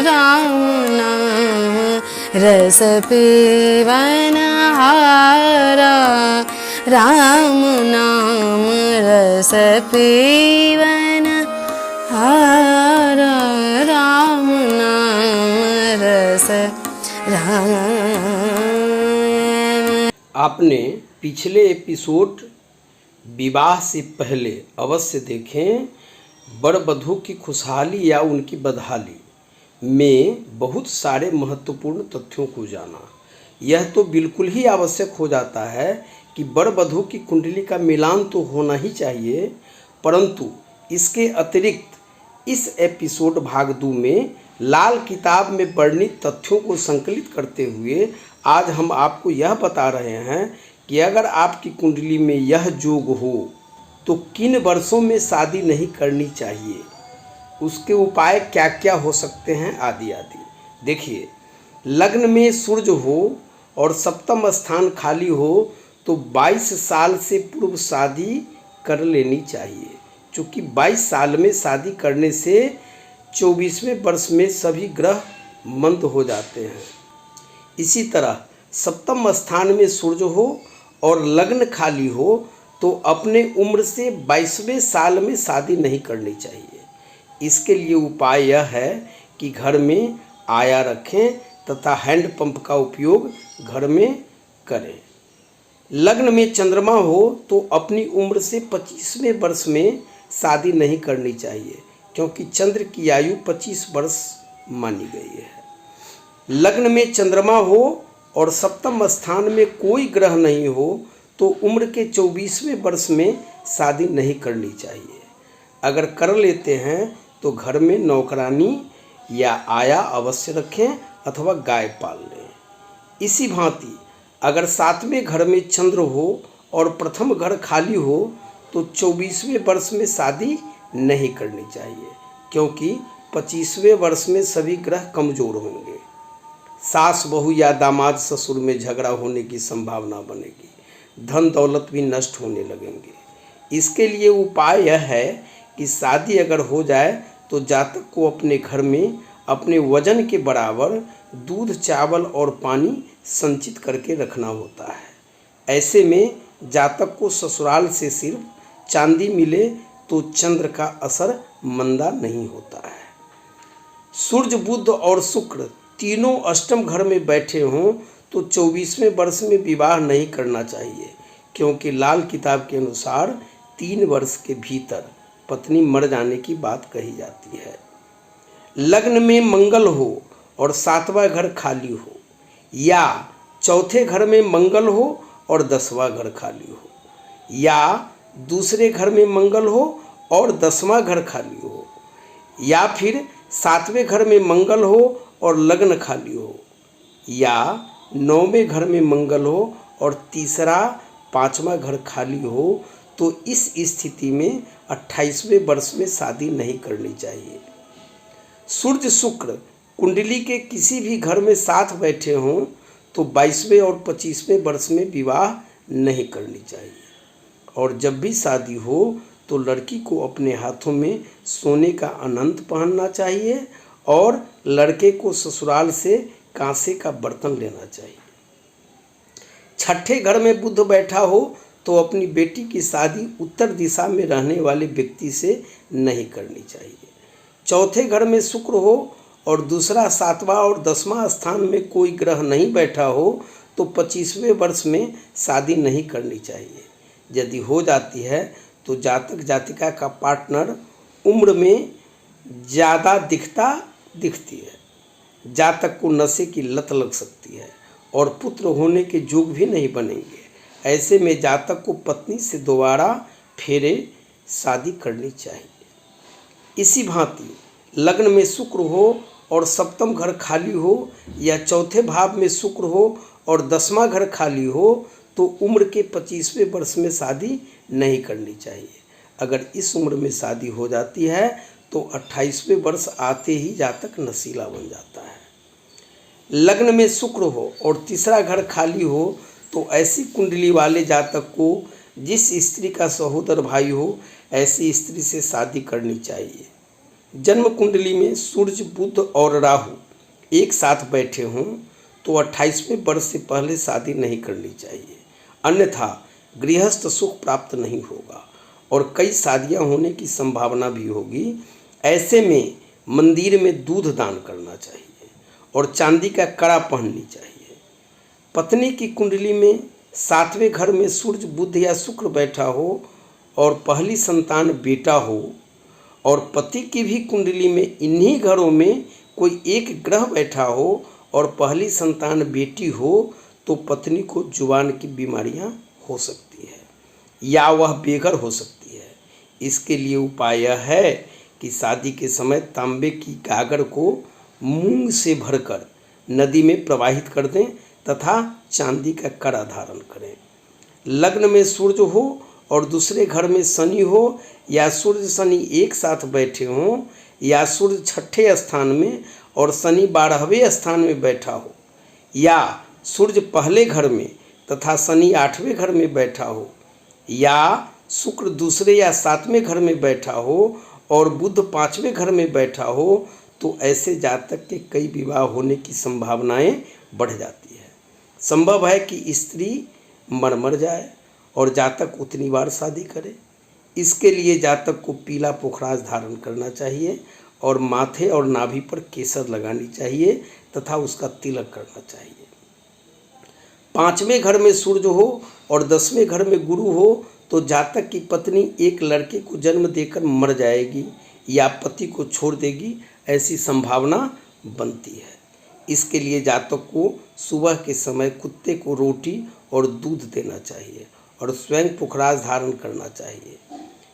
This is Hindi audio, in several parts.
राम नाम रस पीवन हारा, राम नाम रस पीवन हारा, राम नाम रस राम। आपने पिछले एपिसोड विवाह से पहले अवश्य देखें वर वधू की खुशहाली या उनकी बदहाली में बहुत सारे महत्वपूर्ण तथ्यों को जाना। यह तो बिल्कुल ही आवश्यक हो जाता है कि वर वधू की कुंडली का मिलान तो होना ही चाहिए, परंतु इसके अतिरिक्त इस एपिसोड भाग 2 में लाल किताब में वर्णित तथ्यों को संकलित करते हुए आज हम आपको यह बता रहे हैं कि अगर आपकी कुंडली में यह योग हो तो किन वर्षों में शादी नहीं करनी चाहिए, उसके उपाय क्या क्या हो सकते हैं आदि आदि। देखिए, लग्न में सूर्य हो और सप्तम स्थान खाली हो तो 22 साल से पूर्व शादी कर लेनी चाहिए, क्योंकि 22 साल में शादी करने से 24वें वर्ष में सभी ग्रह मंद हो जाते हैं। इसी तरह सप्तम स्थान में सूर्य हो और लग्न खाली हो तो अपने उम्र से 22वें साल में शादी नहीं करनी चाहिए। इसके लिए उपाय यह है कि घर में आया रखें तथा हैंडपंप का उपयोग घर में करें। लग्न में चंद्रमा हो तो अपनी उम्र से 25वें वर्ष में शादी नहीं करनी चाहिए, क्योंकि चंद्र की आयु 25 वर्ष मानी गई है। लग्न में चंद्रमा हो और सप्तम स्थान में कोई ग्रह नहीं हो तो उम्र के 24वें वर्ष में शादी नहीं करनी चाहिए। अगर कर लेते हैं तो घर में नौकरानी या आया अवश्य रखें अथवा गाय पाल लें। इसी भांति अगर 7वें घर में चंद्र हो और प्रथम घर खाली हो तो 24वें वर्ष में शादी नहीं करनी चाहिए, क्योंकि 25वें वर्ष में सभी ग्रह कमज़ोर होंगे। सास बहू या दामाद ससुर में झगड़ा होने की संभावना बनेगी, धन दौलत भी नष्ट होने लगेंगे। इसके लिए उपाय यह है कि शादी अगर हो जाए तो जातक को अपने घर में अपने वजन के बराबर दूध, चावल और पानी संचित करके रखना होता है। ऐसे में जातक को ससुराल से सिर्फ चांदी मिले तो चंद्र का असर मंदा नहीं होता है। सूर्य, बुध और शुक्र तीनों अष्टम घर में बैठे हों तो 24वें वर्ष में विवाह नहीं करना चाहिए, क्योंकि लाल किताब के अनुसार 3 वर्ष के भीतर पत्नी मर जाने की बात कही जाती है। लग्न में मंगल हो और 7वां घर खाली हो, या चौथे घर में मंगल हो और 10वां घर खाली हो, या दूसरे घर में मंगल हो और 10वां घर खाली हो, या फिर 7वें घर में मंगल हो और लग्न खाली हो, या 9वें घर में मंगल हो और तीसरा 5वां घर खाली हो, तो इस स्थिति में 28वें वर्ष में शादी नहीं करनी चाहिए। सूर्य, शुक्र कुंडली के किसी भी घर में साथ बैठे हों तो 22वें और 25वें वर्ष में विवाह नहीं करनी चाहिए। और जब भी शादी हो तो लड़की को अपने हाथों में सोने का अनंत पहनना चाहिए और लड़के को ससुराल से कांसे का बर्तन लेना चाहिए। छठे घर में बुध बैठा हो तो अपनी बेटी की शादी उत्तर दिशा में रहने वाले व्यक्ति से नहीं करनी चाहिए। चौथे घर में शुक्र हो और दूसरा, 7वां और 10वां स्थान में कोई ग्रह नहीं बैठा हो तो 25वें वर्ष में शादी नहीं करनी चाहिए। यदि हो जाती है तो जातक जातिका का पार्टनर उम्र में ज़्यादा दिखती है। जातक को नशे की लत लग सकती है और पुत्र होने के योग भी नहीं बनेंगे। ऐसे में जातक को पत्नी से दोबारा फेरे शादी करनी चाहिए। इसी भांति लग्न में शुक्र हो और सप्तम घर खाली हो, या चौथे भाव में शुक्र हो और 10वां घर खाली हो तो उम्र के 25वें वर्ष में शादी नहीं करनी चाहिए। अगर इस उम्र में शादी हो जाती है तो 28वें वर्ष आते ही जातक नशीला बन जाता है। लग्न में शुक्र हो और तीसरा घर खाली हो तो ऐसी कुंडली वाले जातक को जिस स्त्री का सहोदर भाई हो ऐसी स्त्री से शादी करनी चाहिए। जन्म कुंडली में सूर्य, बुध और राहु एक साथ बैठे हों तो 28वें वर्ष से पहले शादी नहीं करनी चाहिए, अन्यथा गृहस्थ सुख प्राप्त नहीं होगा और कई शादियां होने की संभावना भी होगी। ऐसे में मंदिर में दूध दान करना चाहिए और चांदी का कड़ा पहननी चाहिए। पत्नी की कुंडली में 7वें घर में सूर्य, बुध या शुक्र बैठा हो और पहली संतान बेटा हो और पति की भी कुंडली में इन्हीं घरों में कोई एक ग्रह बैठा हो और पहली संतान बेटी हो तो पत्नी को जुबान की बीमारियां हो सकती है या वह बेघर हो सकती है। इसके लिए उपाय यह है कि शादी के समय तांबे की गागर को मूंग से भरकर नदी में प्रवाहित कर दें तथा चांदी का कड़ा धारण करें। लग्न में सूर्य हो और दूसरे घर में शनि हो या सूर्य शनि एक साथ बैठे हों या सूर्य 6ठे स्थान में और शनि 12वें स्थान में बैठा हो या सूर्य पहले घर में तथा शनि 8वें घर में बैठा हो या शुक्र दूसरे या 7वें घर में बैठा हो और बुध 5वें घर में बैठा हो तो ऐसे जातक के कई विवाह होने की संभावनाएं बढ़ जाती है। संभव है कि स्त्री मर जाए और जातक उतनी बार शादी करे। इसके लिए जातक को पीला पुखराज धारण करना चाहिए और माथे और नाभि पर केसर लगानी चाहिए तथा उसका तिलक करना चाहिए। 5वें घर में सूर्य हो और 10वें घर में गुरु हो तो जातक की पत्नी एक लड़के को जन्म देकर मर जाएगी या पति को छोड़ देगी, ऐसी संभावना बनती है। इसके लिए जातक को सुबह के समय कुत्ते को रोटी और दूध देना चाहिए और स्वयं पुखराज धारण करना चाहिए।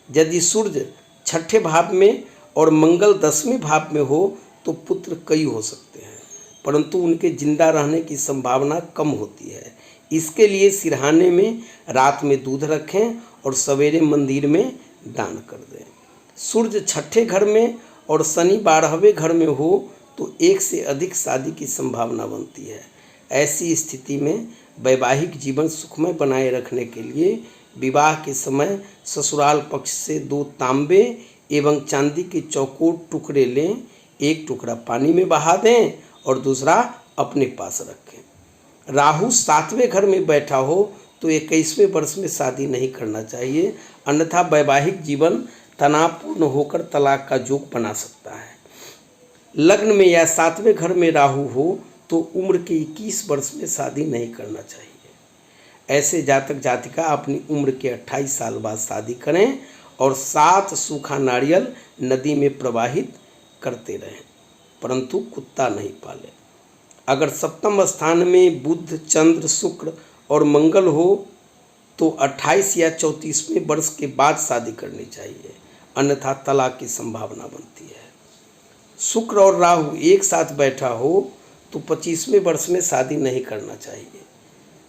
यदि सूर्य 6ठे भाव में और मंगल 10वें भाव में हो तो पुत्र कई हो सकते हैं, परंतु उनके जिंदा रहने की संभावना कम होती है। इसके लिए सिरहाने में रात में दूध रखें और सवेरे मंदिर में दान कर दें। सूर्य 6ठे घर में और शनि 12वें घर में हो तो एक से अधिक शादी की संभावना बनती है। ऐसी स्थिति में वैवाहिक जीवन सुखमय बनाए रखने के लिए विवाह के समय ससुराल पक्ष से 2 तांबे एवं चांदी के चौकोर टुकड़े लें, एक टुकड़ा पानी में बहा दें और दूसरा अपने पास रखें। राहु 7वें घर में बैठा हो तो 21वें वर्ष में शादी नहीं करना चाहिए, अन्यथा वैवाहिक जीवन तनावपूर्ण होकर तलाक का जोग बना सकता है। लग्न में या 7वें घर में राहु हो तो उम्र के 21 वर्ष में शादी नहीं करना चाहिए। ऐसे जातक जातिका अपनी उम्र के 28 साल बाद शादी करें और 7 सूखा नारियल नदी में प्रवाहित करते रहें, परंतु कुत्ता नहीं पालें। अगर 7वें स्थान में बुध, चंद्र, शुक्र और मंगल हो तो 28 या 34वें वर्ष के बाद शादी करनी चाहिए, अन्यथा तलाक की संभावना बनती है। शुक्र और राहु एक साथ बैठा हो तो 25वें वर्ष में शादी नहीं करना चाहिए।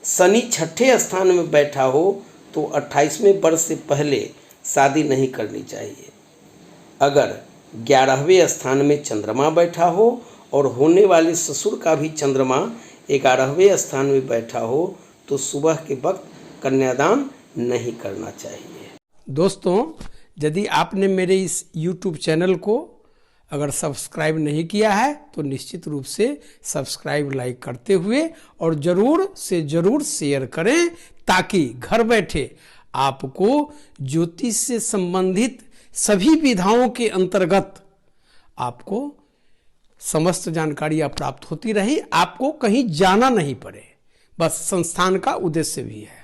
शनि 6ठे स्थान में बैठा हो तो 28वें वर्ष से पहले शादी नहीं करनी चाहिए। अगर 11वें स्थान में चंद्रमा बैठा हो और होने वाले ससुर का भी चंद्रमा 11वें स्थान में बैठा हो तो सुबह के वक्त कन्यादान नहीं करना चाहिए। दोस्तों, यदि आपने मेरे इस YouTube चैनल को अगर सब्सक्राइब नहीं किया है तो निश्चित रूप से सब्सक्राइब, लाइक करते हुए और ज़रूर से ज़रूर शेयर करें ताकि घर बैठे आपको ज्योतिष से संबंधित सभी विधाओं के अंतर्गत आपको समस्त जानकारियाँ प्राप्त होती रही, आपको कहीं जाना नहीं पड़े। बस संस्थान का उद्देश्य भी है।